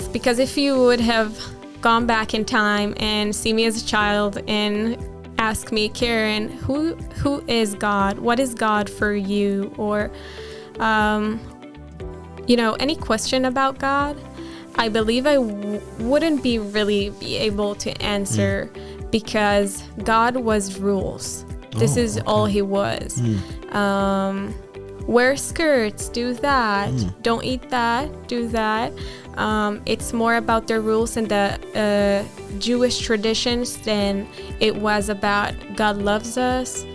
Because if you would have gone back in time and see me as a child and ask me, Keren, who is God? What is God for you? Or, any question about God, I believe I wouldn't be able to answer because God was rules. This is all he was. Wear skirts, do that. Don't eat that, do that. It's more about the rules and the Jewish traditions than it was about God loves us.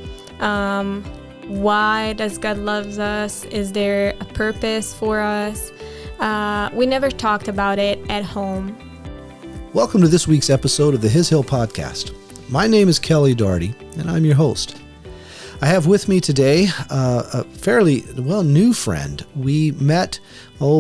Why does God love us? Is there a purpose for us? We never talked about it at home. Welcome to this week's episode of the His Hill Podcast. My name is Kelly Doherty, and I'm your host. I have with me today a fairly new friend. We met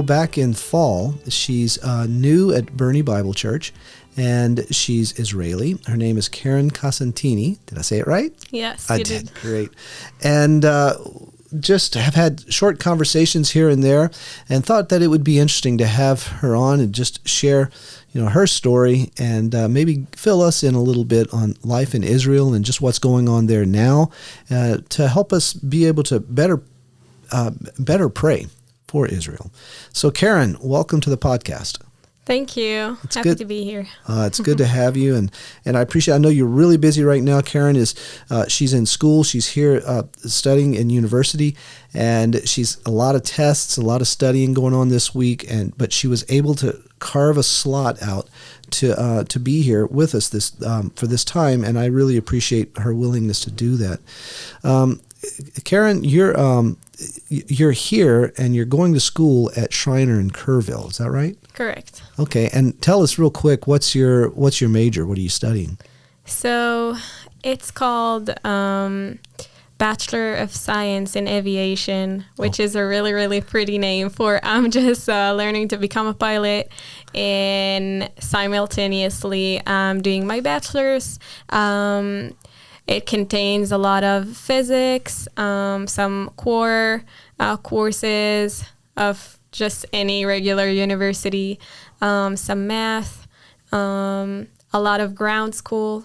back in fall. She's new at Burney Bible Church, and she's Israeli. Her name is Keren Kasantini. Did I say it right? Yes, I you did. Great. And just have had short conversations here and there, and thought that it would be interesting to have her on and just share her story and maybe fill us in a little bit on life in Israel and just what's going on there now to help us be able to better pray for Israel. So Keren, welcome to the podcast. Thank you. It's Happy good to be here. It's good to have you, and I appreciate. I know you're really busy right now. Keren is she's in school. She's here studying in university, and she's a lot of tests, a lot of studying going on this week. But she was able to carve a slot out to be here with us for this time, and I really appreciate her willingness to do that. Keren, you're here and you're going to school at Schreiner in Kerrville. Is that right? Correct. Okay, and tell us real quick, what's your major? What are you studying? So it's called Bachelor of Science in Aviation, which is a really, really pretty name for I'm just learning to become a pilot, and simultaneously I'm doing my bachelor's. It contains a lot of physics, some core courses of just any regular university, some math, a lot of ground school.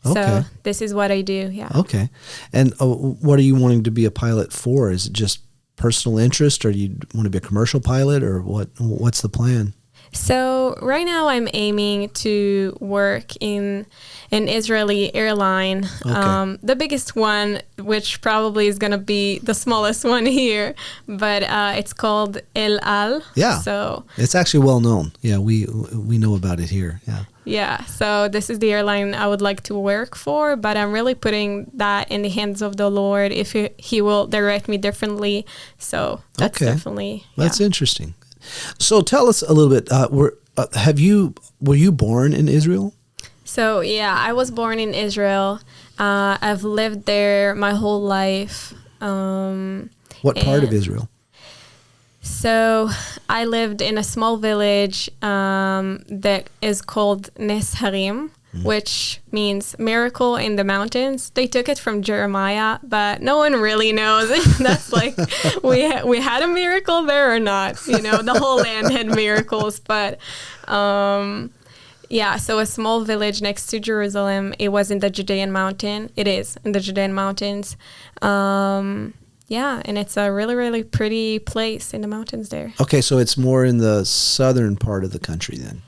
Okay. So this is what I do, yeah. Okay. And what are you wanting to be a pilot for? Is it just personal interest, or do you want to be a commercial pilot, or what's the plan? So right now I'm aiming to work in an Israeli airline, Okay. the biggest one, which probably is going to be the smallest one here, but it's called El Al. Yeah. So it's actually well known. Yeah, we know about it here. Yeah. Yeah, so this is the airline I would like to work for, but I'm really putting that in the hands of the Lord if he will direct me differently. So that's definitely, That's interesting. So tell us a little bit. Were you born in Israel? So yeah, I was born in Israel. I've lived there my whole life. What part of Israel? So I lived in a small village that is called Nes Harim, which means miracle in the mountains. They took it from Jeremiah, but no one really knows. That's like, we had a miracle there or not. The whole land had miracles, but yeah, so a small village next to Jerusalem. It was in the Judean mountain. It is in the Judean mountains. Yeah, and it's a really, really pretty place in the mountains there. Okay, so it's more in the southern part of the country then.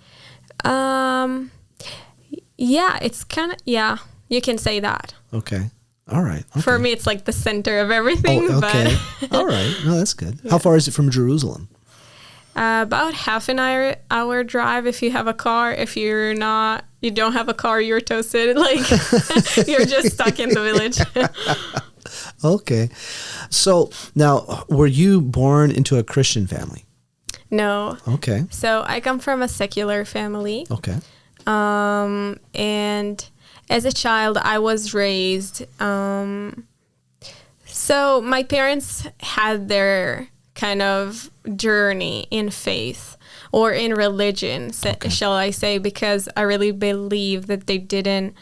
Yeah, it's kind of, yeah, you can say that. Okay. All right. Okay. For me, it's like the center of everything. Oh, okay. But All right. No, that's good. Yeah. How far is it from Jerusalem? About half an hour drive if you have a car. If you don't have a car, you're toasted. Like, you're just stuck in the village. Okay. So now, were you born into a Christian family? No. Okay. So I come from a secular family. Okay. And as a child, I was raised. So my parents had their kind of journey in faith or in religion, shall I say, because I really believe that they didn't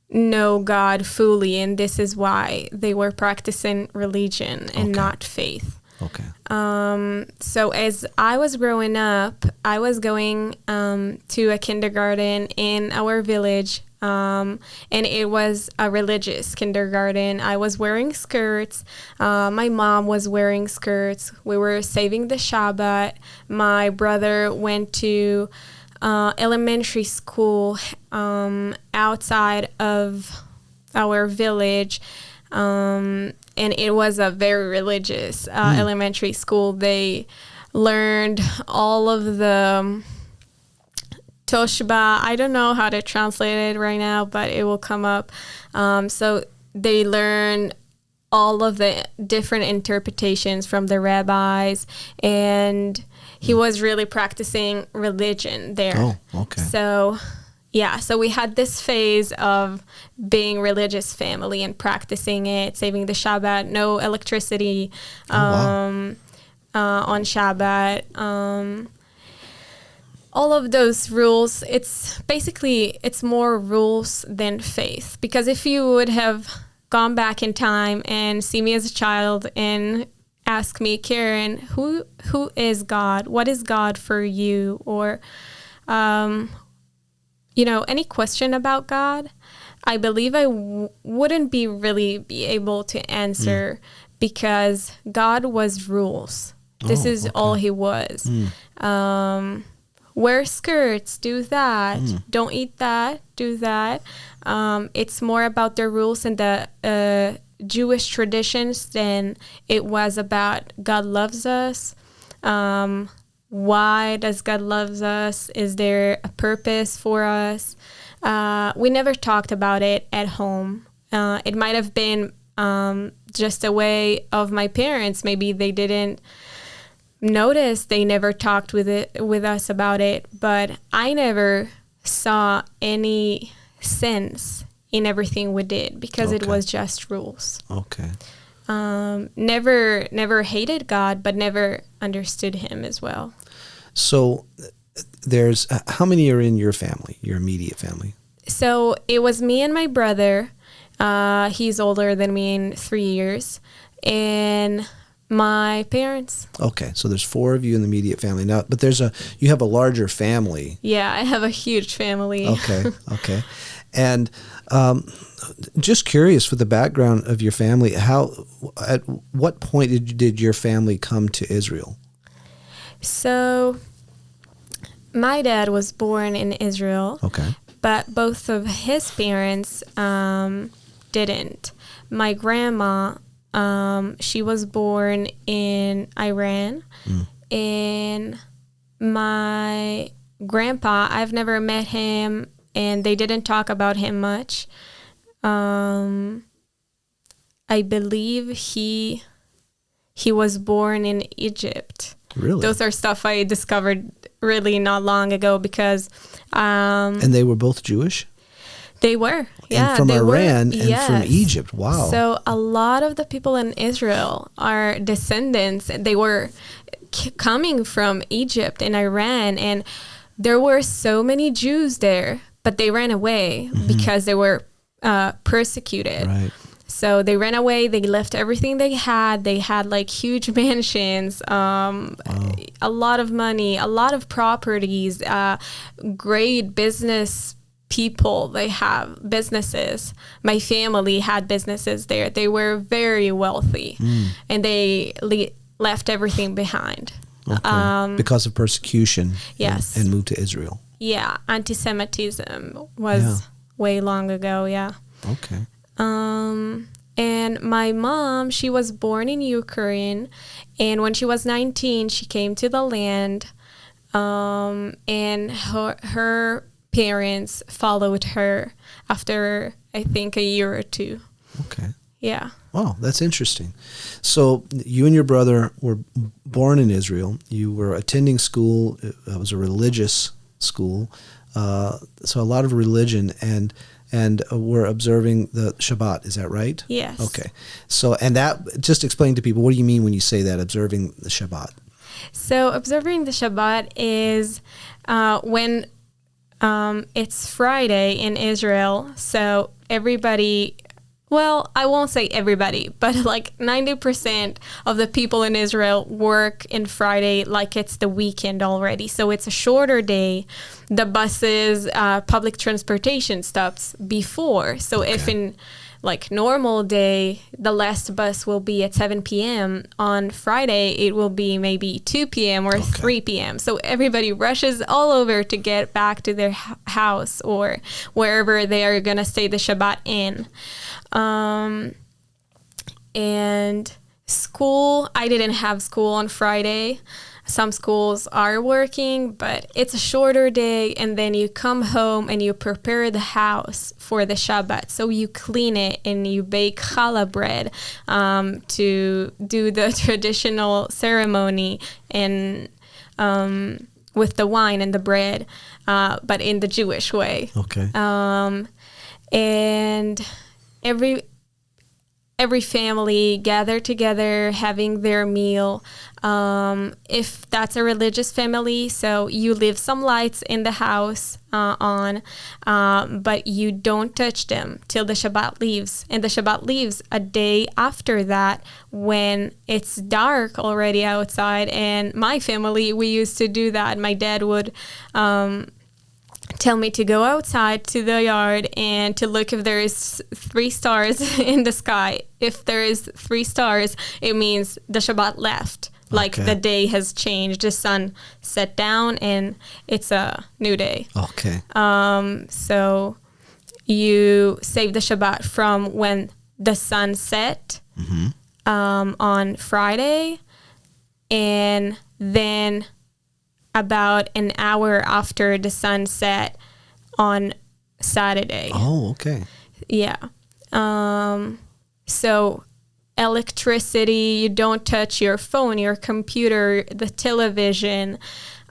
know God fully, and this is why they were practicing religion and not faith. Okay. So as I was growing up, I was going to a kindergarten in our village, and it was a religious kindergarten. I was wearing skirts. My mom was wearing skirts. We were saving the Shabbat. My brother went to elementary school outside of our village. And it was a very religious elementary school. They learned all of the Toshba. I don't know how to translate it right now, but it will come up. So they learn all of the different interpretations from the rabbis, and he was really practicing religion there. Oh, okay. So we had this phase of being religious family and practicing it, saving the Shabbat, no electricity on Shabbat. All of those rules, it's more rules than faith. Because if you would have gone back in time and see me as a child and ask me, Keren, who is God? What is God for you? Or any question about God, I believe I wouldn't really be able to answer because God was rules. This is all he was. Wear skirts, do that. Don't eat that, do that. It's more about the rules and the Jewish traditions than it was about God loves us. Why does God love us? Is there a purpose for us? We never talked about it at home. It might have been just a way of my parents. Maybe they didn't notice. They never talked with us about it. But I never saw any sense in everything we did because it was just rules. Okay. Never hated God, but never understood him as well. So there's, how many are in your family, your immediate family? So it was me and my brother. He's older than me in 3 years. And my parents. Okay. So there's 4 of you in the immediate family. Now, but you have a larger family. Yeah, I have a huge family. Okay. And just curious for the background of your family, at what point did your family come to Israel? So my dad was born in Israel. Okay. But both of his parents didn't. My grandma, she was born in Iran. And my grandpa, I've never met him, and they didn't talk about him much. I believe he was born in Egypt. Really? Those are stuff I discovered really not long ago because... and they were both Jewish? They were, yeah. And from Iran and from Egypt, wow. So a lot of the people in Israel are descendants. They were coming from Egypt and Iran, and there were so many Jews there, but they ran away because they were persecuted. Right. So they ran away. They left everything they had. They had like huge mansions, a lot of money, a lot of properties, great business people. They have businesses. My family had businesses there. They were very wealthy, and they left everything behind. Okay. Because of persecution. Yes. And moved to Israel. Yeah. Anti-Semitism was way long ago. Yeah. Okay. And my mom, she was born in Ukraine, and when she was 19, she came to the land, and her parents followed her after, I think, a year or two. Okay. Yeah. Wow, that's interesting. So you and your brother were born in Israel. You were attending school. It was a religious school, so a lot of religion, and we're observing the Shabbat. Is that right? Yes. Okay. So, and that, just explain to people, what do you mean when you say that, observing the Shabbat? So observing the Shabbat is when it's Friday in Israel. So everybody Well, I won't say everybody, but like 90% of the people in Israel work in Friday like it's the weekend already. So it's a shorter day. The buses, public transportation stops before. So if in like normal day, the last bus will be at 7 p.m. On Friday, it will be maybe 2 p.m. or 3 p.m. So everybody rushes all over to get back to their house or wherever they are going to stay the Shabbat in. And school, I didn't have school on Friday. Some schools are working, but it's a shorter day, and then you come home and you prepare the house for the Shabbat. So you clean it and you bake challah bread to do the traditional ceremony and with the wine and the bread, but in the Jewish way. Okay. And every family gather together having their meal. If that's a religious family, so you leave some lights in the house on, but you don't touch them till the Shabbat leaves. And the Shabbat leaves a day after that when it's dark already outside. And my family, we used to do that. My dad would tell me to go outside to the yard and to look if there is 3 stars in the sky. If there is 3 stars, it means the Shabbat left. Like the day has changed. The sun set down and it's a new day. Okay. So you save the Shabbat from when the sun set on Friday, and then about an hour after the sun set on Saturday. Oh, okay. Yeah. So electricity, you don't touch your phone, your computer, the television.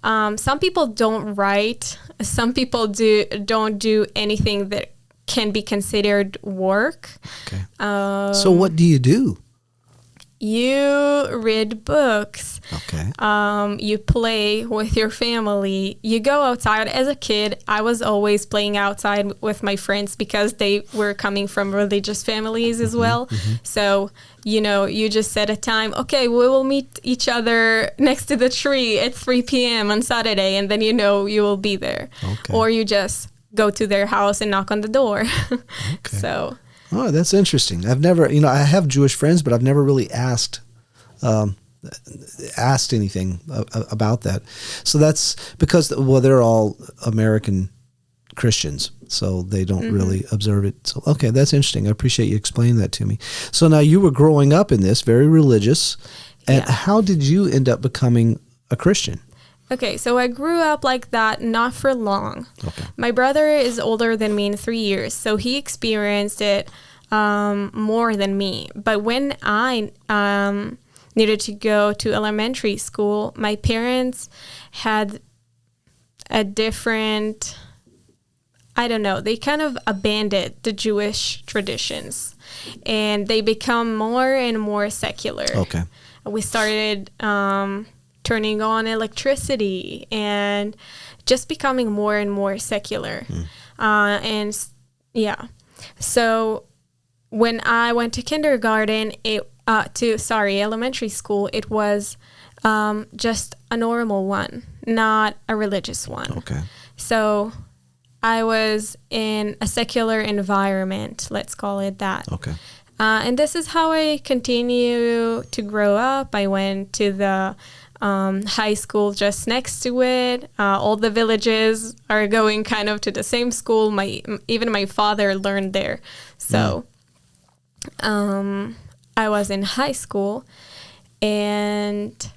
Some people don't write. Some people don't do anything that can be considered work. Okay. So what do you do? You read books. Okay. You play with your family. You go outside. As a kid, I was always playing outside with my friends because they were coming from religious families as well. So, you just set a time. Okay, we will meet each other next to the tree at 3 p.m. on Saturday, and then you will be there. Okay. Or you just go to their house and knock on the door. Okay. So. Oh, that's interesting. I've never, I have Jewish friends, but I've never really asked anything about that. So that's because, they're all American Christians, so they don't really observe it. So, okay, that's interesting. I appreciate you explaining that to me. So now you were growing up in this, very religious, and how did you end up becoming a Christian? Okay, so I grew up like that, not for long. Okay. My brother is older than me in 3 years, so he experienced it more than me. But when I needed to go to elementary school, my parents had a different, they kind of abandoned the Jewish traditions, and they become more and more secular. Okay. We started turning on electricity and just becoming more and more secular. So when I went to kindergarten, elementary school, it was just a normal one, not a religious one. Okay. So I was in a secular environment, let's call it that. Okay. And this is how I continue to grow up. I went to the high school just next to it. All the villages are going kind of to the same school. Even my father learned there. So I was in high school and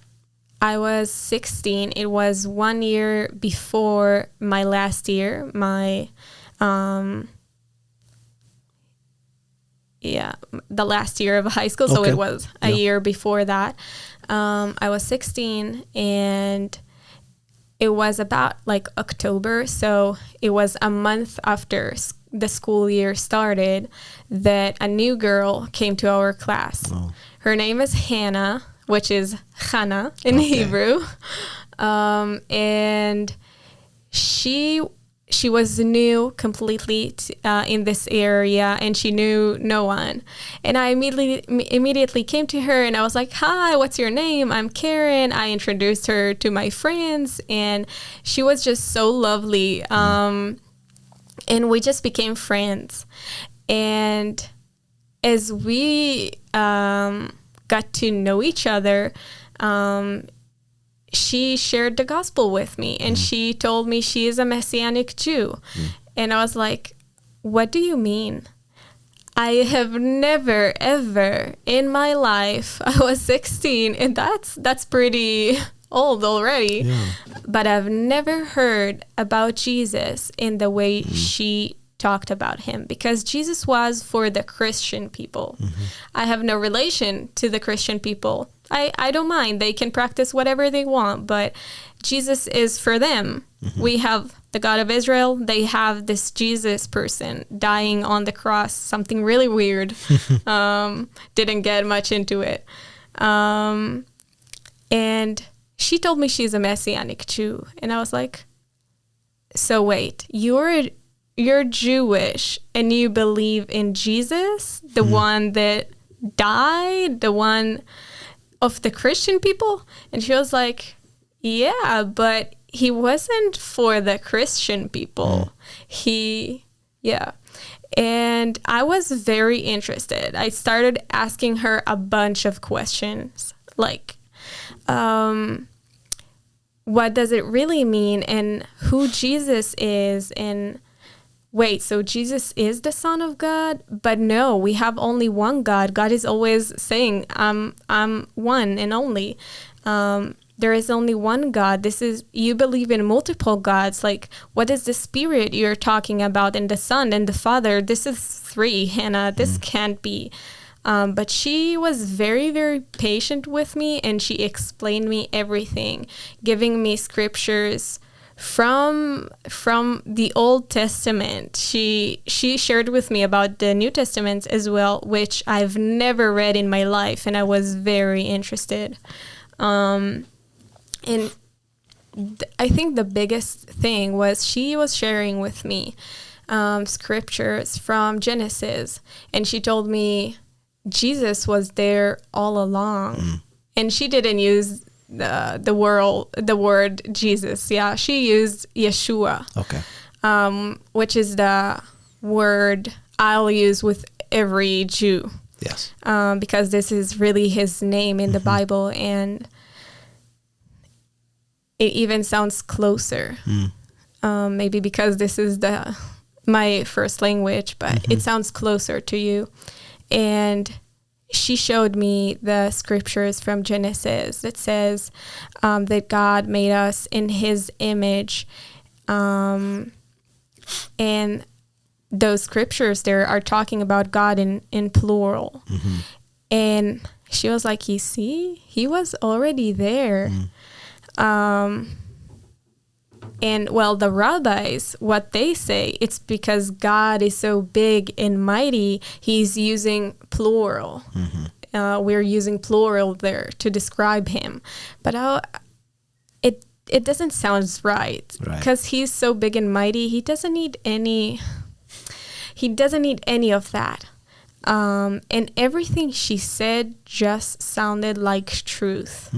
I was 16. It was 1 year before my last year. The last year of high school. So it was a year before that. I was 16 and it was about like October. So it was a month after the school year started that a new girl came to our class. Oh. Her name is Hannah, which is Chana in Hebrew. And she she was new completely in this area, and she knew no one. And I immediately came to her, and I was like, "Hi, what's your name? I'm Keren." I introduced her to my friends, and she was just so lovely. And we just became friends. And as we got to know each other, she shared the gospel with me, and she told me she is a Messianic Jew. And I was like, "What do you mean?" I have never, ever in my life, I was 16, and that's pretty old already, but I've never heard about Jesus in the way she talked about him, because Jesus was for the Christian people. I have no relation to the Christian people. I don't mind. They can practice whatever they want, but Jesus is for them. We have the God of Israel. They have this Jesus person dying on the cross, something really weird. Didn't get much into it. And she told me she's a Messianic Jew. And I was like, so wait, you're Jewish and you believe in Jesus, the one that died, the one of the Christian people? And she was like, yeah, but he wasn't for the Christian people. And I was very interested. I started asking her a bunch of questions, like, what does it really mean, and who Jesus is, and wait, so Jesus is the Son of God? But no, we have only one God. God is always saying, I'm one and only. There is only one God. You believe in multiple gods. Like, what is the Spirit you're talking about, and the Son and the Father? This is three, Hannah. This can't be. But she was very, very patient with me, and she explained me everything, giving me scriptures from the Old Testament. She shared with me about the New Testament as well, which I've never read in my life, and I was very interested. And I think the biggest thing was she was sharing with me scriptures from Genesis, and she told me Jesus was there all along. And she didn't use the word Jesus. Yeah, she used Yeshua. Okay. Which is the word I'll use with every Jew. Yes. Because this is really his name in the Bible, and it even sounds closer. Maybe because this is my first language, but it sounds closer to you. And she showed me the scriptures from Genesis that says that God made us in his image. And those scriptures there are talking about God in plural. And she was like, you see, he was already there. And well, the rabbis, what they say, it's because God is so big and mighty, he's using plural. We're using plural there to describe him. But it doesn't sound right. Because he's so big and mighty, he doesn't need any of that. And everything she said just sounded like truth.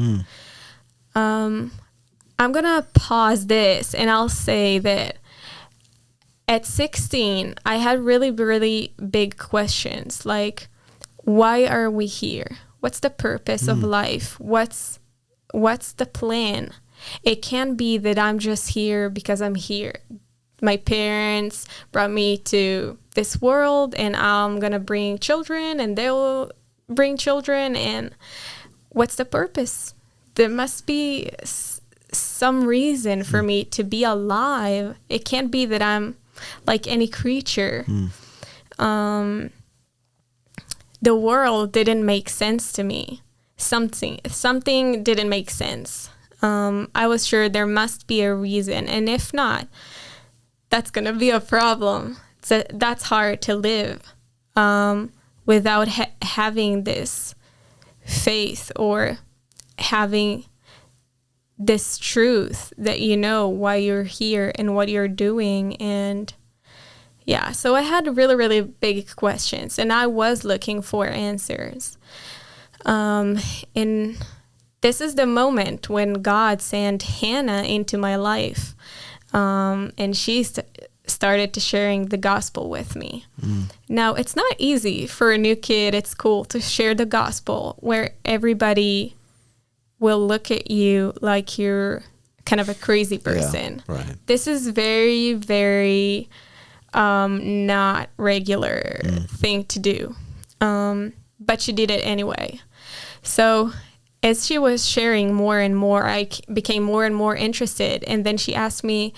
I'm going to pause this, and I'll say that at 16, I had really, really big questions. Like, why are we here? What's the purpose of life? What's the plan? It can't be that I'm just here because I'm here. My parents brought me to this world, and I'm going to bring children, and they'll bring children. And what's the purpose? There must be some reason for me to be alive. It can't be that I'm like any creature. The world didn't make sense to me. Something didn't make sense. I was sure there must be a reason, and if not, that's gonna be a problem. That's hard to live without having this faith or having this truth that you know why you're here and what you're doing. And yeah, so I had really, really big questions, and I was looking for answers. And this is the moment when God sent Hannah into my life, and she started to sharing the gospel with me. Now, it's not easy for a new kid at school to share the gospel where everybody will look at you like you're kind of a crazy person. Yeah, right. This is very, very not regular thing to do. But she did it anyway. So as she was sharing more and more, I became more and more interested. And then she asked me,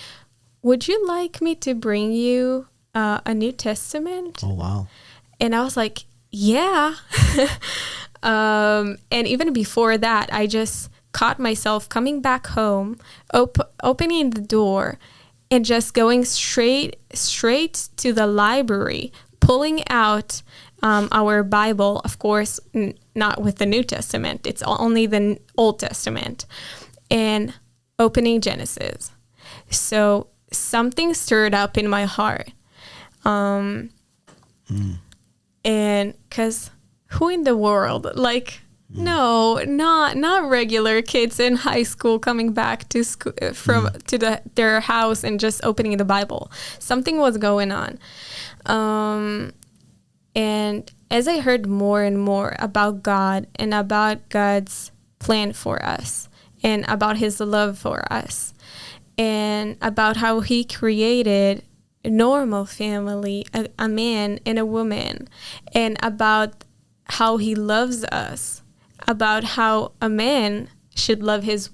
would you like me to bring you a New Testament? Oh, wow. And I was like, yeah. And even before that, I just caught myself coming back home, opening the door, and just going straight to the library, pulling out our Bible, of course, not with the New Testament. It's only the Old Testament, and opening Genesis. So something stirred up in my heart. And because who in the world, like, no, not regular kids in high school coming back to school their house and just opening the Bible. Something was going on. And as I heard more and more about God and about God's plan for us and about his love for us and about how he created a normal family, a man and a woman, and about how he loves us, about how a man should love his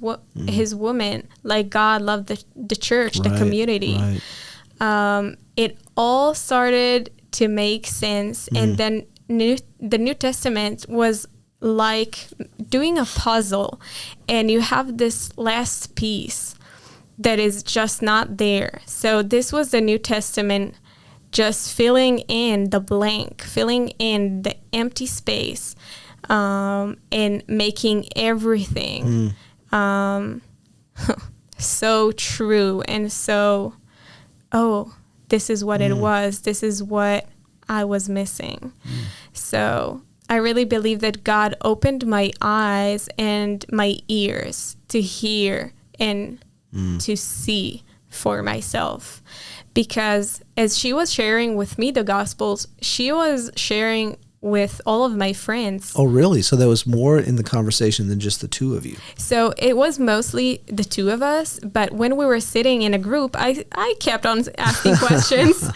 woman like God loved the church, the community. Right. It all started to make sense. And then the New Testament was like doing a puzzle, and you have this last piece that is just not there. So this was the New Testament just filling in the blank, filling in the empty space, and making everything so true and so, this is what it was. This is what I was missing. So I really believe that God opened my eyes and my ears to hear and to see for myself. Because as she was sharing with me the Gospels, she was sharing with all of my friends. Oh, really? So there was more in the conversation than just the two of you? So it was mostly the two of us, but when we were sitting in a group, I kept on asking questions.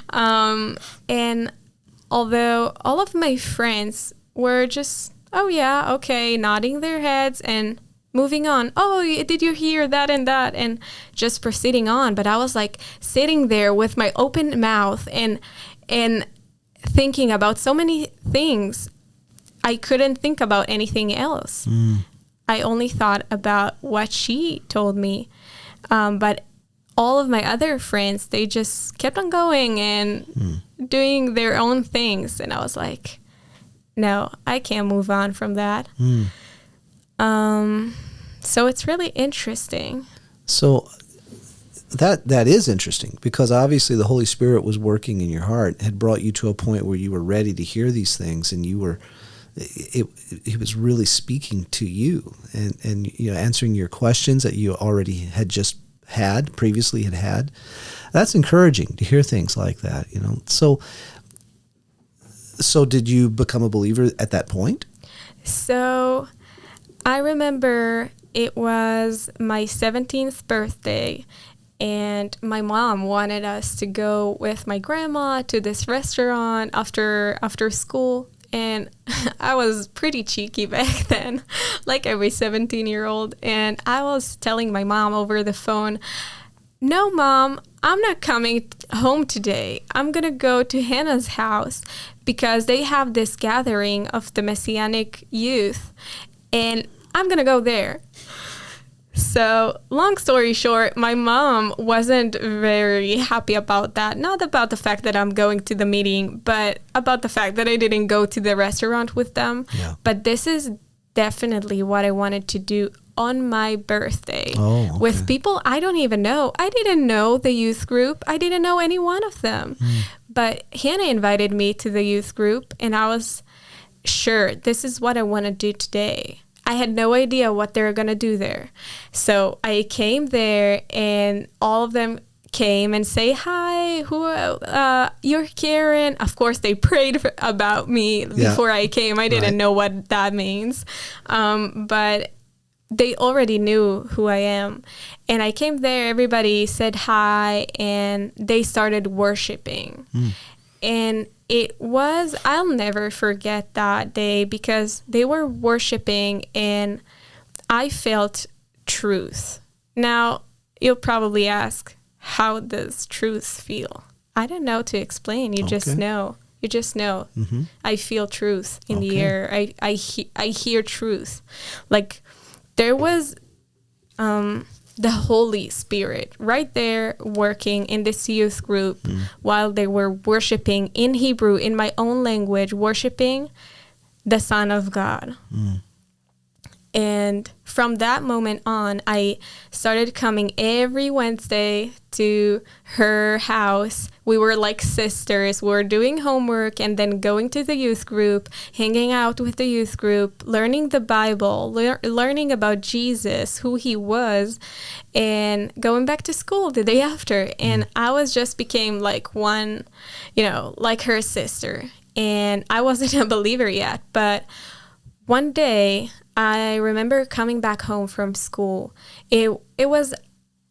And although all of my friends were just, oh yeah, okay, nodding their heads and moving on. Oh, did you hear that and that? And just proceeding on. But I was like sitting there with my open mouth and thinking about so many things. I couldn't think about anything else. I only thought about what she told me. But all of my other friends, they just kept on going and doing their own things. And I was like, no, I can't move on from that. So it's really interesting. So that is interesting, because obviously the Holy Spirit was working in your heart, had brought you to a point where you were ready to hear these things, and you were, he was really speaking to you and you know, answering your questions that you already had just previously had. That's encouraging to hear things like that, you know. So did you become a believer at that point? So I remember it was my 17th birthday, and my mom wanted us to go with my grandma to this restaurant after school. And I was pretty cheeky back then, like every 17-year-old. And I was telling my mom over the phone, no, Mom, I'm not coming home today. I'm going to go to Hannah's house because they have this gathering of the Messianic youth, and I'm going to go there. So long story short, my mom wasn't very happy about that. Not about the fact that I'm going to the meeting, but about the fact that I didn't go to the restaurant with them. Yeah. But this is definitely what I wanted to do on my birthday okay. with people I don't even know. I didn't know the youth group. I didn't know any one of them. But Hannah invited me to the youth group, and I was sure this is what I want to do today. I had no idea what they were going to do there. So I came there, and all of them came and say, hi, you're Keren. Of course, they prayed about me before I came. I didn't know what that means. But they already knew who I am. And I came there, everybody said hi, and they started worshiping. And I'll never forget that day, because they were worshiping and I felt truth. Now, you'll probably ask, how does truth feel? I don't know to explain. You just know. You just know. I feel truth in the air. I hear truth. Like, there was the Holy Spirit right there working in this youth group while they were worshiping in Hebrew, in my own language, worshiping the Son of God. And from that moment on, I started coming every Wednesday to her house. We were like sisters. We were doing homework and then going to the youth group, hanging out with the youth group, learning the Bible, learning about Jesus, who he was, and going back to school the day after. And I became like one, like her sister. And I wasn't a believer yet, but one day I remember coming back home from school. It was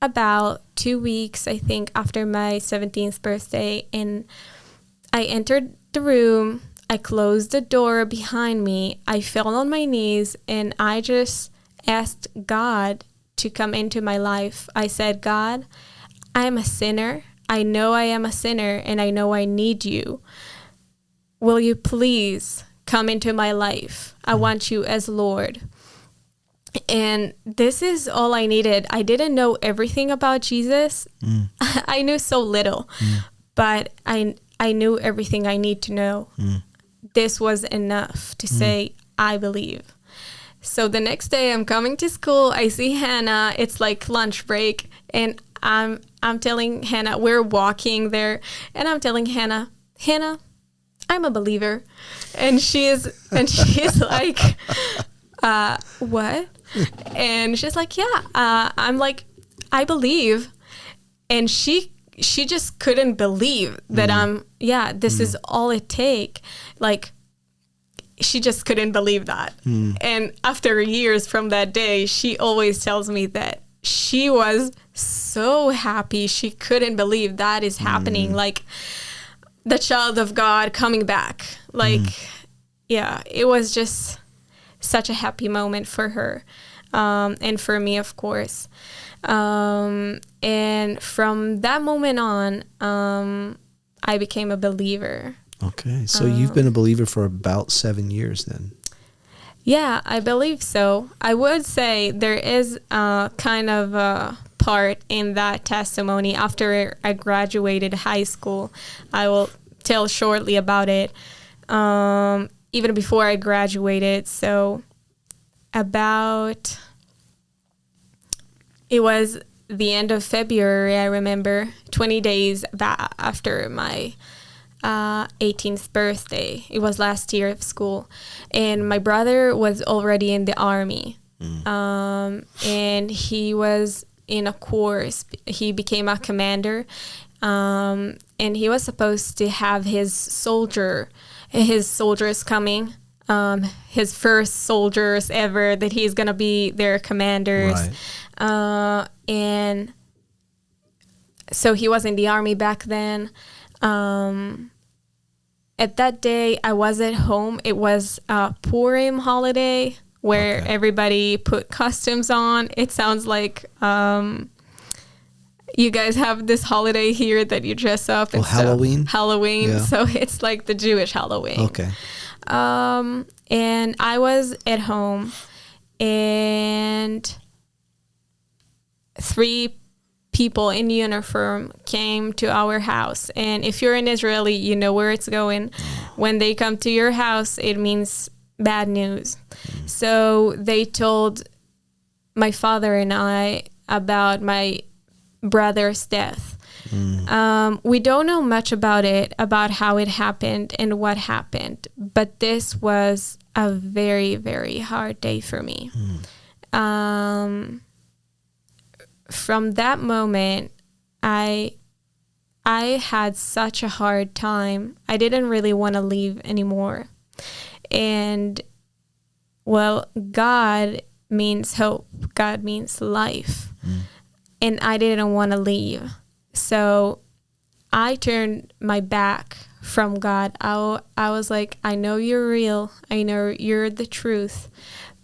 about 2 weeks, I think, after my 17th birthday. And I entered the room. I closed the door behind me. I fell on my knees and I just asked God to come into my life. I said, God, I am a sinner. I know I am a sinner and I know I need you. Will you please come into my life? I want you as Lord. And this is all I needed. I didn't know everything about Jesus. I knew so little, but I knew everything I need to know. This was enough to say, I believe. So the next day I'm coming to school. I see Hannah. It's like lunch break. And I'm telling Hannah, we're walking there. And I'm telling Hannah, I'm a believer. And she is like, what? And she's like, yeah. I'm like, I believe. And she just couldn't believe that this is all it take. Like, she just couldn't believe that. And after years from that day, she always tells me that she was so happy. She couldn't believe that is happening. Like, the child of God coming back. Like, it was just such a happy moment for her. And for me, of course. And from that moment on, I became a believer. Okay. So you've been a believer for about 7 years then? Yeah, I believe so. I would say there is kind of a part in that testimony after I graduated high school. I will tell shortly about it. Even before I graduated. So it was the end of February, I remember, 20 days after my 18th birthday. It was last year of school. And my brother was already in the army. And he was in a course. He became a commander. And he was supposed to have his soldiers coming. His first soldiers ever, that he's going to be their commanders. Right. And so he was in the army back then. At that day, I was at home. It was a Purim holiday where everybody put costumes on. It sounds like you guys have this holiday here that you dress up. And Halloween? Halloween. Yeah. So it's like the Jewish Halloween. Okay. And I was at home, and 3 people in uniform came to our house. And if you're an Israeli, you know where it's going. When they come to your house, it means bad news. So they told my father and I about my brother's death. We don't know much about it, about how it happened and what happened, but this was a very, very hard day for me. From that moment, I had such a hard time. I didn't really want to leave anymore. And, well, God means hope. God means life. And I didn't want to leave. So I turned my back from God. I was like, I know you're real. I know you're the truth.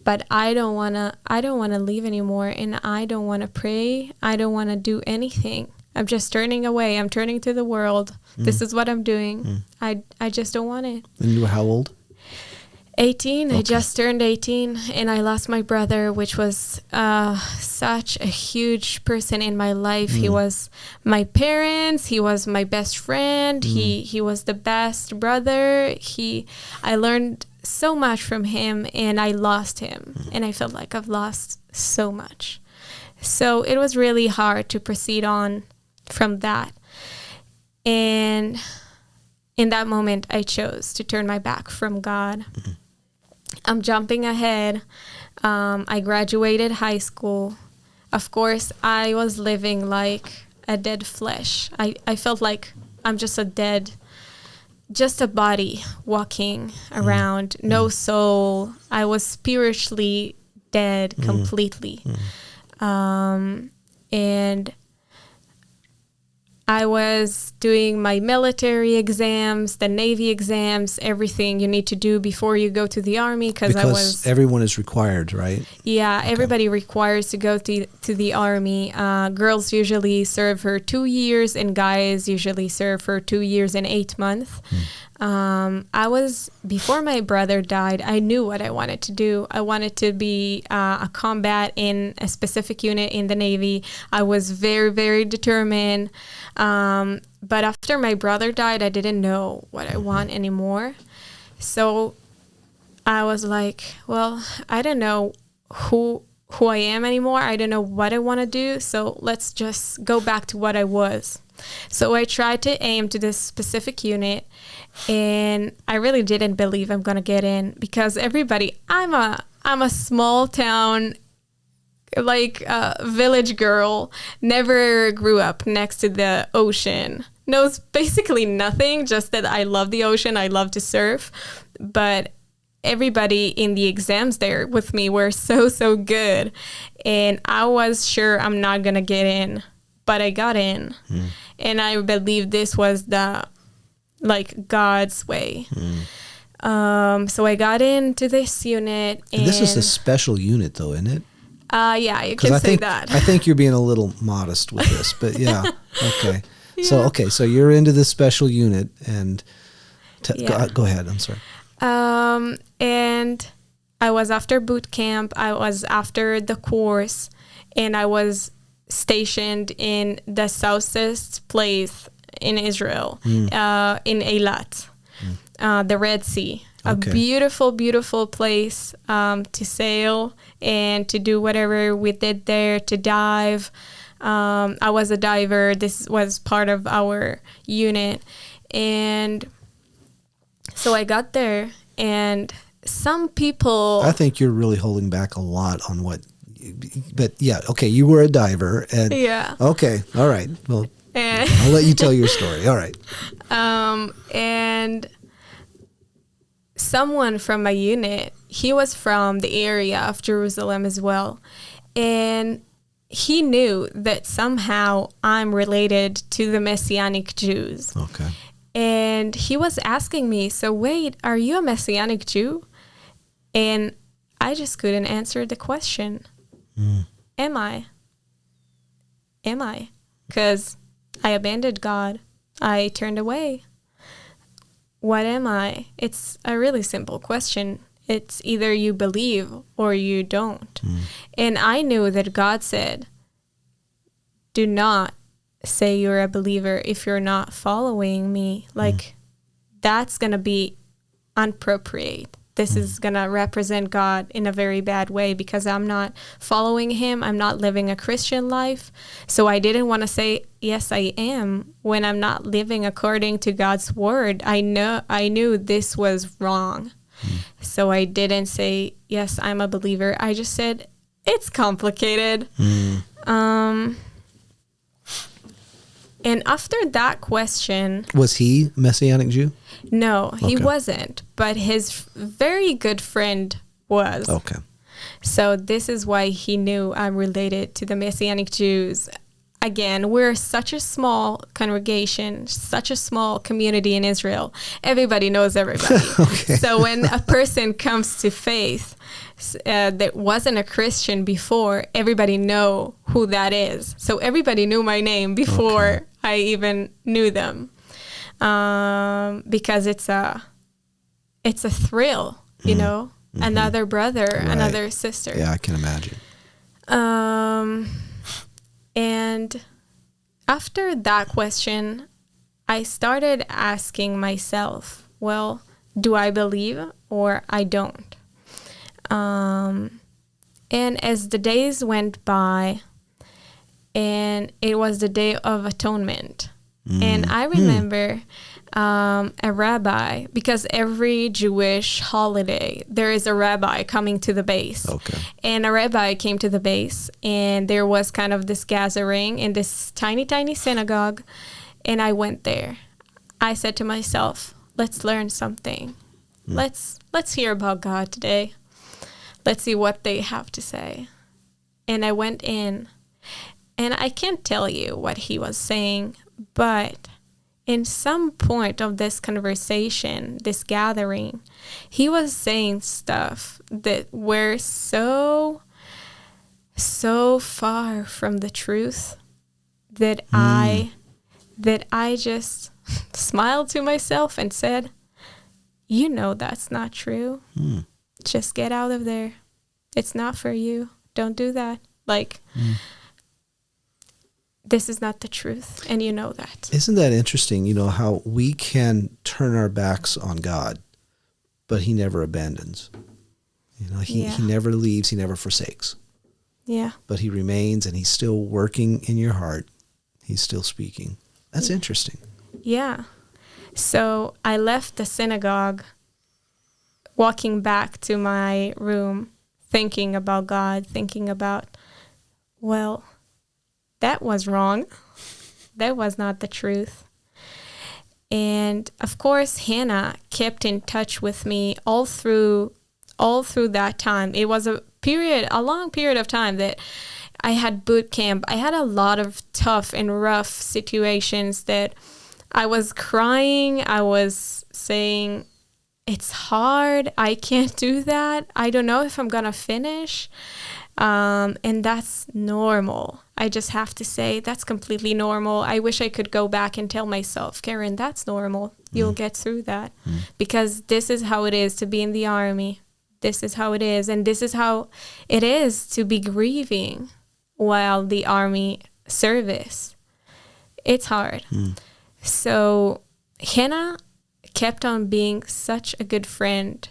But I don't want to leave anymore. And I don't want to pray. I don't want to do anything. I'm just turning away. I'm turning to the world. This is what I'm doing. I just don't want it. And you were how old? 18. Okay. I just turned 18, and I lost my brother, which was such a huge person in my life. He was my parents. He was my best friend. He was the best brother. I learned so much from him, and I lost him, and I felt like I've lost so much. So it was really hard to proceed on from that. And in that moment, I chose to turn my back from God. I'm jumping ahead. I graduated high school. Of course, I was living like a dead flesh. I felt like I'm just a body walking around, no soul. I was spiritually dead completely. And I was doing my military exams, the Navy exams, everything you need to do before you go to the Army. Because everyone is required, right? Yeah, okay. Everybody requires to go to the Army. Girls usually serve for 2 years, and guys usually serve for 2 years and 8 months. Before my brother died, I knew what I wanted to do. I wanted to be a combat in a specific unit in the Navy. I was very, very determined. But after my brother died, I didn't know what I want anymore. So I was like, well, I don't know who I am anymore. I don't know what I want to do. So let's just go back to what I was. So I tried to aim to this specific unit, and I really didn't believe I'm going to get in, because I'm a small town, like village girl, never grew up next to the ocean, knows basically nothing, just that I love the ocean, I love to surf. But everybody in the exams there with me were so good, and I was sure I'm not going to get in, but I got in. And I believe this was God's way. So I got into this unit. And this is a special unit, though, isn't it? Yeah, you can say that. I think you're being a little modest with this, but yeah. Okay. Yeah. So you're into this special unit, and go ahead. I'm sorry. And I was after boot camp. I was after the course, and I was stationed in the southest place in Israel, in Eilat, the Red Sea. Okay. A beautiful, beautiful place to sail and to do whatever we did there, to dive. I was a diver. This was part of our unit. And so I got there, and some people... I think you're really holding back a lot on what... But yeah, okay, you were a diver. And yeah. Okay, all right. Well, I'll let you tell your story. All right. And someone from my unit, he was from the area of Jerusalem as well. And he knew that somehow I'm related to the Messianic Jews. Okay. And he was asking me, so wait, are you a Messianic Jew? And I just couldn't answer the question. Am I? Because I abandoned God. I turned away. What am I? It's a really simple question. It's either you believe or you don't. And I knew that God said, do not say you're a believer if you're not following me. Like, that's going to be inappropriate. This is going to represent God in a very bad way because I'm not following him. I'm not living a Christian life. So I didn't want to say, yes, I am, when I'm not living according to God's word. I knew this was wrong. So I didn't say, yes, I'm a believer. I just said, it's complicated. And after that question... Was he Messianic Jew? No, he wasn't. But his very good friend was. Okay. So this is why he knew I'm related to the Messianic Jews. Again, we're such a small congregation, such a small community in Israel. Everybody knows everybody. Okay. So when a person comes to faith that wasn't a Christian before, everybody know who that is. So everybody knew my name before I even knew them, because it's a thrill, you know, another brother, another sister. Yeah, I can imagine. And after that question, I started asking myself, well, do I believe or I don't? And as the days went by, and it was the Day of Atonement, and I remember a rabbi, because every Jewish holiday, there is a rabbi coming to the base. Okay. And a rabbi came to the base, and there was kind of this gathering in this tiny, tiny synagogue, and I went there. I said to myself, let's learn something. Let's hear about God today. Let's see what they have to say. And I went in, and I can't tell you what he was saying, but in some point of this conversation, this gathering, he was saying stuff that were so far from the truth that I just smiled to myself and said, you know that's not true. Just get out of there. It's not for you. Don't do that. This is not the truth, and you know that. Isn't that interesting, you know, how we can turn our backs on God, but he never abandons. You know, he never leaves, he never forsakes. Yeah. But he remains, and he's still working in your heart. He's still speaking. That's interesting. Yeah. So I left the synagogue, walking back to my room, thinking about God, thinking about, well, that was wrong. That was not the truth. And of course, Hannah kept in touch with me all through that time. It was a long period of time that I had boot camp. I had a lot of tough and rough situations that I was crying. I was saying, it's hard. I can't do that. I don't know if I'm going to finish. And that's normal. I just have to say that's completely normal. I wish I could go back and tell myself, Keren, that's normal. You'll get through that. Because this is how it is to be in the army. This is how it is. And this is how it is to be grieving while the army service. It's hard. So Hannah kept on being such a good friend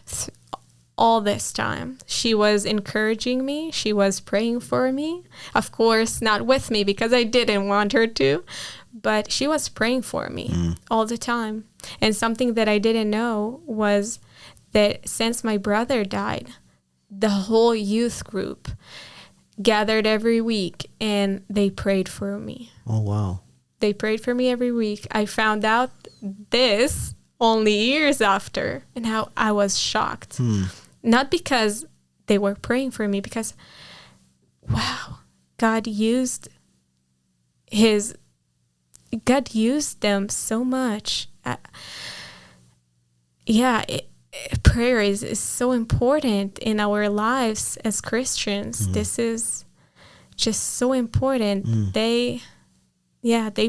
all this time. She was encouraging me. She was praying for me. Of course, not with me because I didn't want her to, but she was praying for me all the time. And something that I didn't know was that since my brother died, the whole youth group gathered every week and they prayed for me. Oh, wow. They prayed for me every week. I found out this only years after, and how I was shocked. Not because they were praying for me, because, wow, God used them so much. Prayer is so important in our lives as Christians. This is just so important. They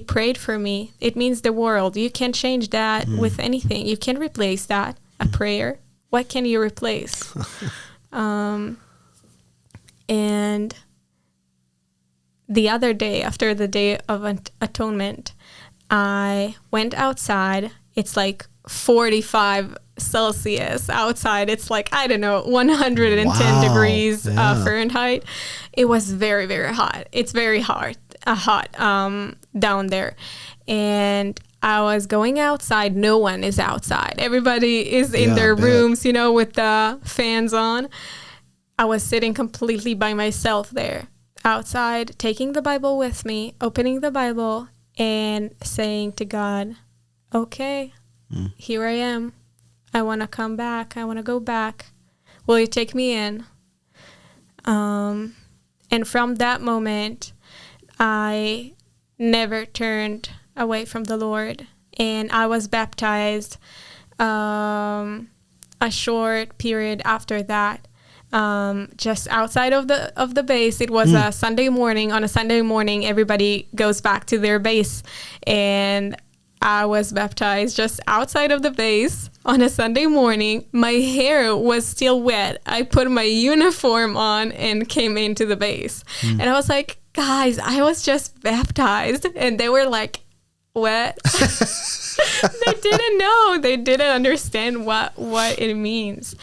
prayed for me. It means the world. You can't change that with anything. You can't replace that, a prayer. What can you replace? And the other day, after the Day of Atonement, I went outside. It's like 45 Celsius outside. It's like, I don't know, 110 Wow. degrees Yeah. Fahrenheit. It was very, very hot. It's very hot down there. And I was going outside. No one is outside. Everybody is in Yeah, their I bet. rooms, with the fans on. I was sitting completely by myself there outside, taking the Bible with me, opening the Bible, and saying to God, okay, here I am. I want to come back. I want to go back. Will you take me in? And from that moment, I never turned away from the Lord. And I was baptized a short period after that. Just outside of the base. It was a Sunday morning. On a Sunday morning, everybody goes back to their base, and I was baptized just outside of the base on a Sunday morning. My hair was still wet. I put my uniform on and came into the base, and I was like, guys, I was just baptized, and they were like, what? They didn't know. They didn't understand what it means.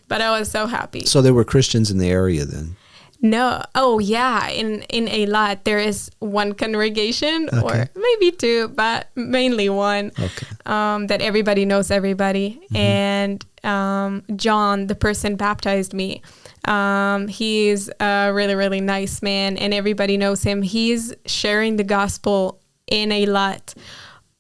But I was so happy. So there were Christians in the area then? No. Oh, yeah. In Eilat, there is one congregation, or maybe two, but mainly one, that everybody knows everybody. And John, the person baptized me, he's a really, really nice man, and everybody knows him. He's sharing the gospel in Eilat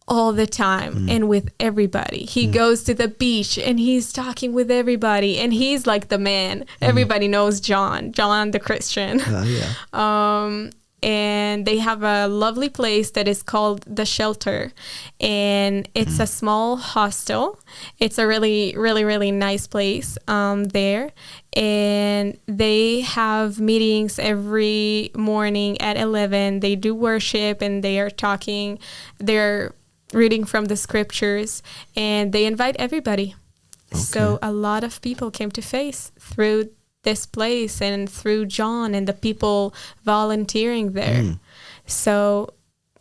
all the time and with everybody. He goes to the beach and he's talking with everybody, and he's like the man. Everybody knows John the Christian. And they have a lovely place that is called The Shelter, and it's a small hostel. It's a really, really, really nice place there, and they have meetings every morning at 11. They do worship, and they are talking. They're reading from the scriptures, and they invite everybody. So a lot of people came to faith through this place and through John and the people volunteering there. So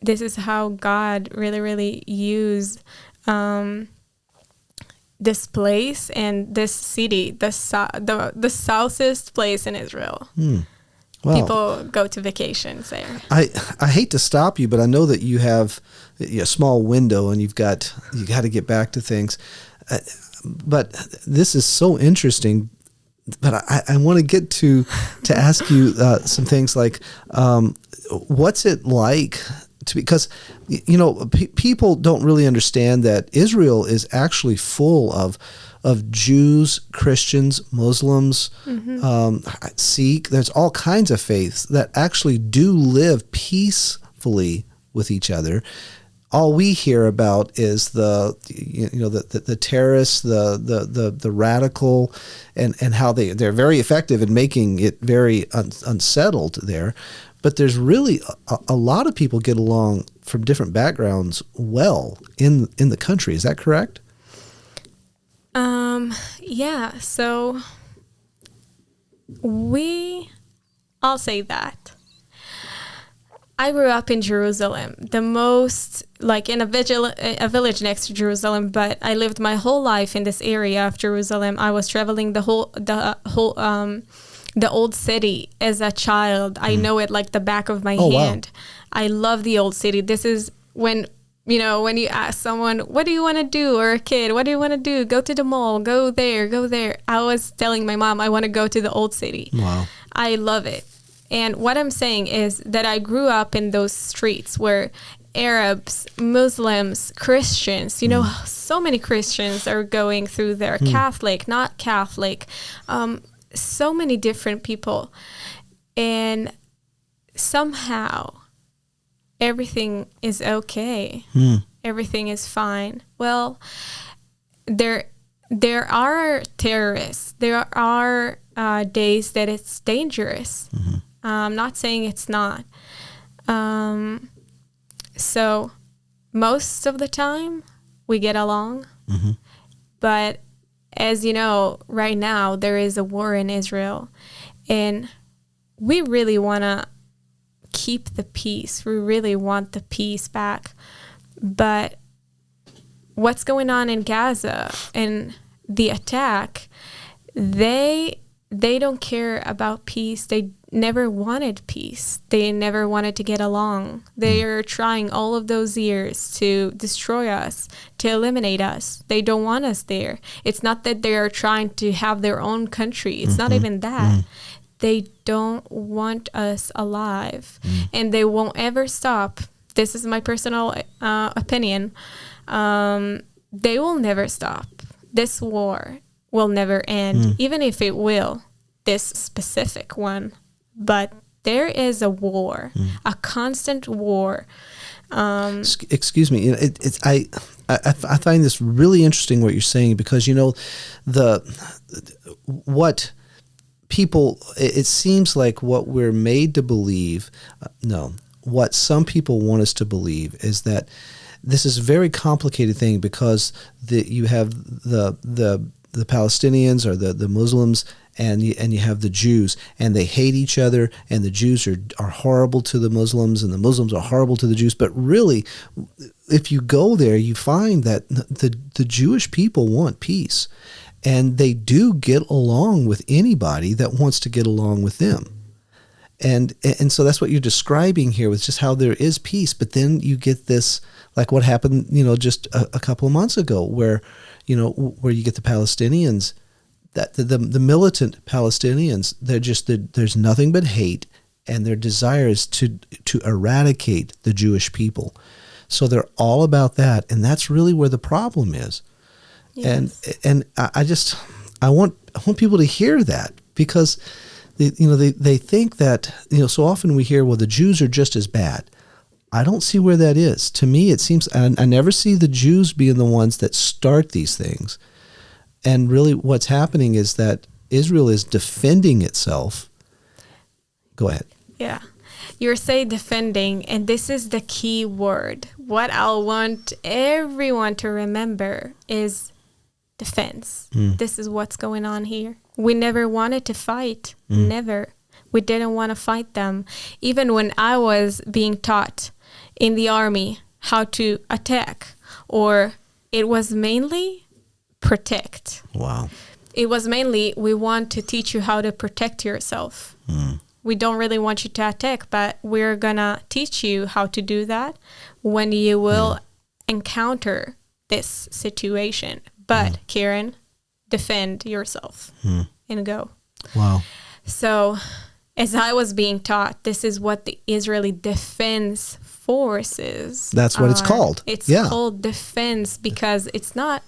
this is how God really, really used this place and this city, the southest place in Israel. Wow. People go to vacations there. I hate to stop you, but I know that you have a small window and you got to get back to things. But this is so interesting. But I want to get to ask you some things like, what's it like to, because people don't really understand that Israel is actually full of Jews, Christians, Muslims, Sikh. There's all kinds of faiths that actually do live peacefully with each other. All we hear about is the terrorists, the radical, and how they're very effective in making it very unsettled there. But there's really a lot of people get along from different backgrounds well in the country. Is that correct? Yeah, so I'll say that. I grew up in Jerusalem, the most, like in a village next to Jerusalem, but I lived my whole life in this area of Jerusalem. I was traveling the old city as a child. I know it like the back of my hand. Wow. I love the old city. This is when you ask someone, what do you want to do? Or a kid, what do you want to do? Go to the mall, go there. I was telling my mom, I want to go to the old city. Wow. I love it. And what I'm saying is that I grew up in those streets where Arabs, Muslims, Christians, so many Christians are going through there, Catholic, not Catholic, so many different people. And somehow everything is okay. Everything is fine. Well, there are terrorists. There are days that it's dangerous. I'm not saying it's not. So most of the time we get along. But as you know, right now there is a war in Israel, and we really want to keep the peace. We really want the peace back. But what's going on in Gaza and the attack, they don't care about peace. They never wanted peace. They never wanted to get along. They are trying all of those years to destroy us, to eliminate us. They don't want us there. It's not that they are trying to have their own country. It's not even that. They don't want us alive, and they won't ever stop. This is my personal opinion. They will never stop. This war will never end, even if it will, this specific one. But there is a war, a constant war. Excuse me. I find this really interesting what you're saying, because what people, it seems like what we're made to believe. What some people want us to believe is that this is a very complicated thing, because you have the Palestinians or the Muslims, and you have the Jews, and they hate each other, and the Jews are horrible to the Muslims, and the Muslims are horrible to the Jews. But really, if you go there, you find that the Jewish people want peace, and they do get along with anybody that wants to get along with them. And so that's what you're describing here, with just how there is peace. But then you get this, like what happened, just a couple of months ago, where you get the Palestinians, that the militant Palestinians, there's nothing but hate, and their desire is to eradicate the Jewish people. So they're all about that, and that's really where the problem is. Yes. And I want people to hear that, because they think that, so often we hear, well, the Jews are just as bad. I don't see where that is. To me, it seems, I never see the Jews being the ones that start these things. And really what's happening is that Israel is defending itself. Go ahead. Yeah. You're saying defending, and this is the key word. What I want everyone to remember is defense. This is what's going on here. We never wanted to fight. Never. We didn't want to fight them. Even when I was being taught in the army how to attack, or it was mainly protect. Wow. It was mainly, we want to teach you how to protect yourself. We don't really want you to attack, but we're going to teach you how to do that when you will encounter this situation. But, Keren, defend yourself and go. Wow. So, as I was being taught, this is what the Israeli Defense Forces. That's what it's called. It's called defense, because it's not,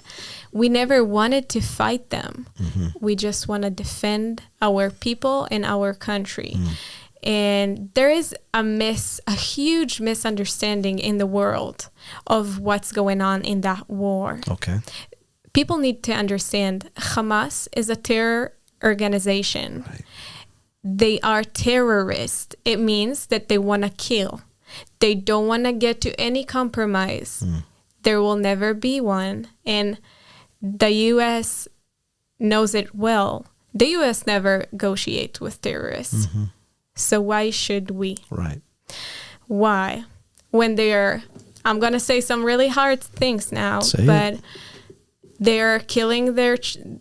we never wanted to fight them. We just want to defend our people and our country. And there is a huge misunderstanding in the world of what's going on in that war. Okay. People need to understand Hamas is a terror organization. Right. They are terrorists. It means that they want to kill. They don't want to get to any compromise. There will never be one. And the U.S. knows it well. The U.S. never negotiates with terrorists. So why should we? Right. Why? When they're, I'm going to say some really hard things now, but they're killing the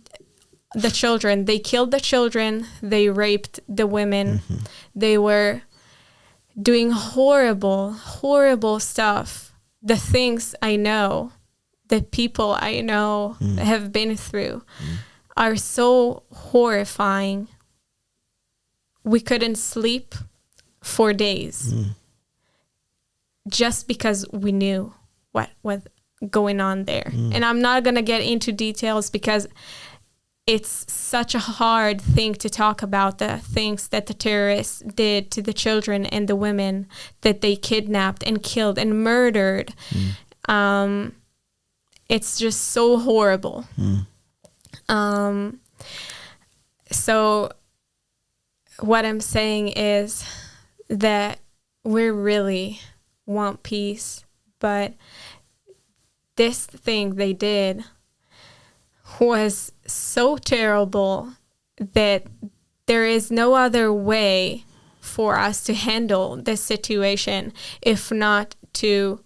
children. They killed the children. They raped the women. They were doing horrible, horrible stuff. The things I know, the people I know have been through are so horrifying. We couldn't sleep for days just because we knew what was going on there. And I'm not going to get into details because it's such a hard thing to talk about, the things that the terrorists did to the children and the women that they kidnapped and killed and murdered. It's just so horrible. So what I'm saying is that we really want peace, but this thing they did was so terrible that there is no other way for us to handle this situation if not to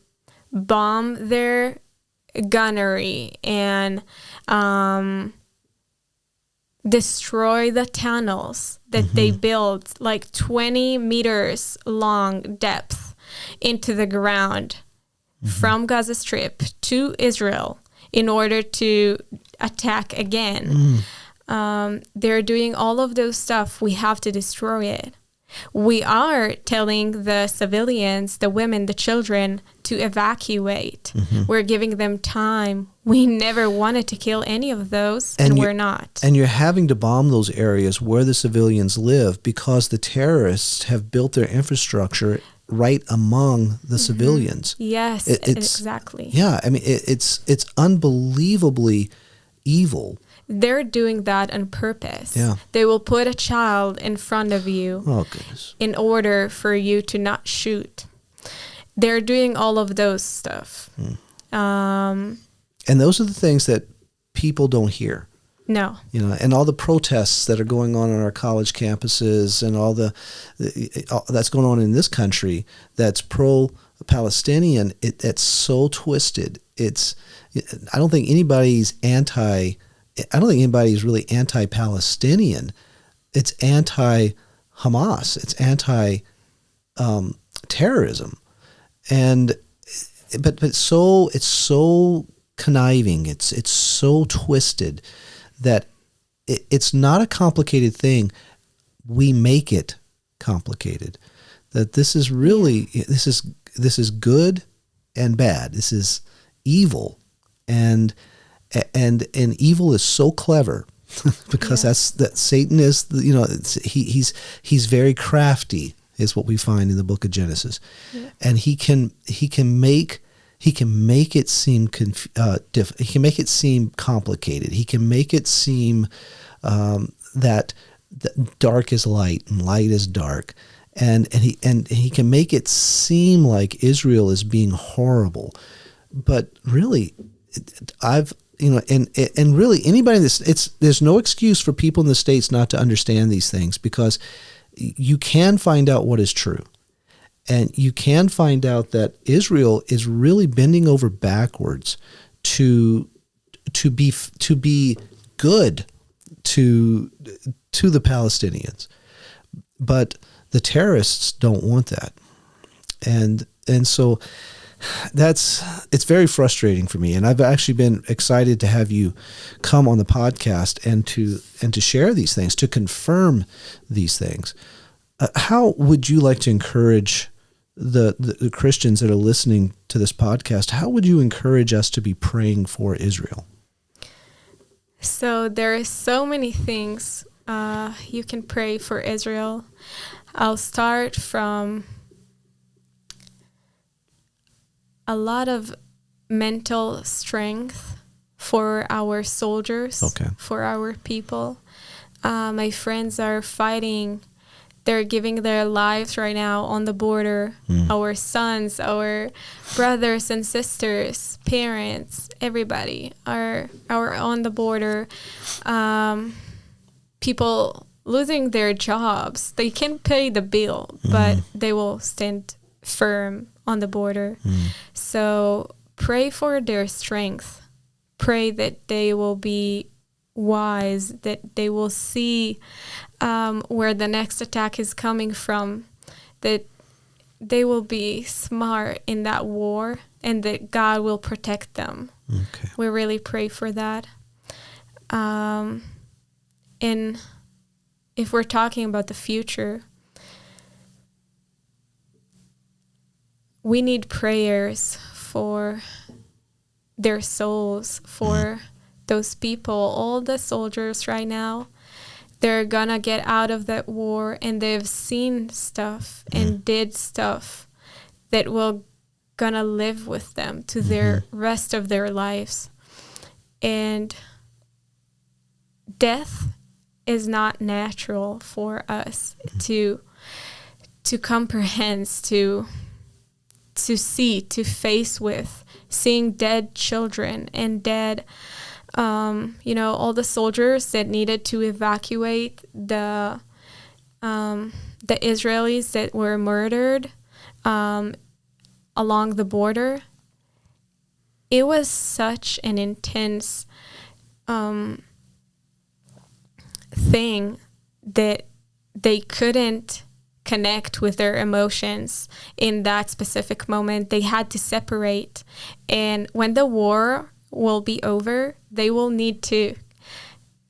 bomb their gunnery and destroy the tunnels that they built, like 20 meters long depth into the ground from Gaza Strip to Israel in order to attack again. They're doing all of those stuff. We have to destroy it. We are telling the civilians, the women, the children to evacuate. We're giving them time. We never wanted to kill any of those, and we're not. And you're having to bomb those areas where the civilians live because the terrorists have built their infrastructure right among the civilians. Yes, exactly. Yeah, I mean, it's unbelievably evil. They're doing that on purpose. Yeah. They will put a child in front of you in order for you to not shoot. They're doing all of those stuff. And those are the things that people don't hear. No. You know, and all the protests that are going on our college campuses and all that's going on in this country that's pro-Palestinian, it's so twisted. I don't think anybody's really anti-Palestinian. It's anti-Hamas. It's anti-terrorism. But it's so conniving. It's so twisted that it's not a complicated thing. We make it complicated. That this is really this is good and bad. This is evil, and evil is so clever because that Satan is, you know, he's very crafty, is what we find in the book of Genesis, and he can make it seem he can make it seem complicated. He can make it seem that dark is light and light is dark, and he can make it seem like Israel is being horrible, but really, and really anybody in this, there's no excuse for people in the States not to understand these things, because you can find out what is true. And you can find out that Israel is really bending over backwards to be good to the Palestinians. But the terrorists don't want that. And so it's very frustrating for me, and I've actually been excited to have you come on the podcast and to share these things, to confirm these things. How would you like to encourage the Christians that are listening to this podcast? How would you encourage us to be praying for Israel? So there are so many things you can pray for Israel. I'll start from a lot of mental strength for our soldiers, for our people. My friends are fighting. They're giving their lives right now on the border. Our sons, our brothers and sisters, parents, everybody are on the border. People losing their jobs. They can't pay the bill, but they will stand firm on the border. So pray for their strength. Pray that they will be wise, that they will see where the next attack is coming from, that they will be smart in that war, and that God will protect them. We really pray for that. And if we're talking about the future, we need prayers for their souls, for those people, all the soldiers right now. They're gonna get out of that war, and they've seen stuff and did stuff that will gonna live with them to their rest of their lives. And death is not natural for us to comprehend, to see, to face with, seeing dead children and dead, all the soldiers that needed to evacuate the Israelis that were murdered along the border. It was such an intense thing that they couldn't connect with their emotions in that specific moment. They had to separate. And when the war will be over, they will need to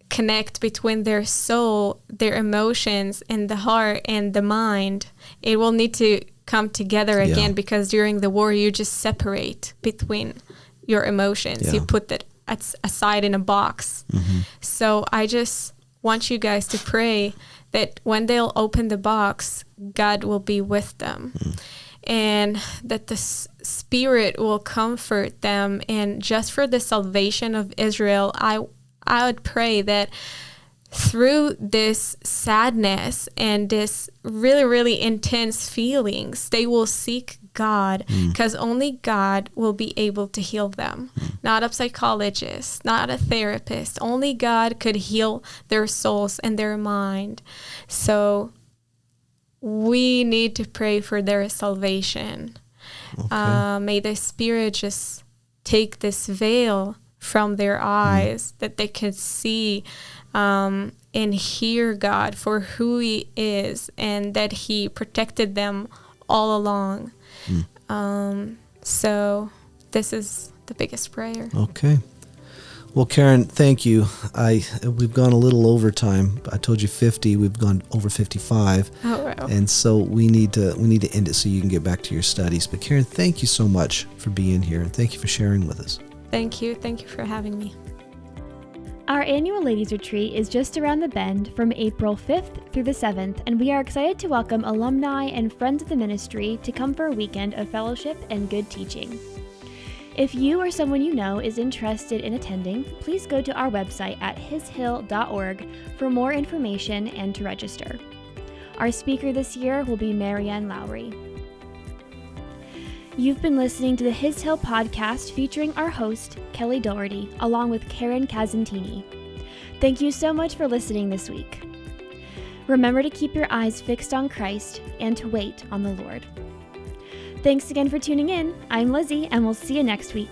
connect between their soul, their emotions, and the heart and the mind. It will need to come together again, because during the war, you just separate between your emotions. Yeah. You put that aside in a box. Mm-hmm. So I just want you guys to pray that when they'll open the box, God will be with them. And that the Spirit will comfort them. And just for the salvation of Israel, I would pray that through this sadness and this really, really intense feelings, they will seek God, because only God will be able to heal them. Not a psychologist, not a therapist. Only God could heal their souls and their mind. So we need to pray for their salvation. Okay. May the Spirit just take this veil from their eyes, that they could see and hear God for who He is, and that He protected them all along. So this is the biggest prayer. Okay. Well, Keren, thank you. We've gone a little over time. I told you 50. We've gone over 55. Oh, wow. And so we need to end it so you can get back to your studies. But Keren, thank you so much for being here, and thank you for sharing with us. Thank you. Thank you for having me. Our annual Ladies Retreat is just around the bend from April 5th through the 7th, and we are excited to welcome alumni and friends of the ministry to come for a weekend of fellowship and good teaching. If you or someone you know is interested in attending, please go to our website at hishill.org for more information and to register. Our speaker this year will be Marianne Lowry. You've been listening to the His Hill podcast featuring our host, Kelly Doherty, along with Keren Kasantini. Thank you so much for listening this week. Remember to keep your eyes fixed on Christ and to wait on the Lord. Thanks again for tuning in. I'm Lizzie, and we'll see you next week.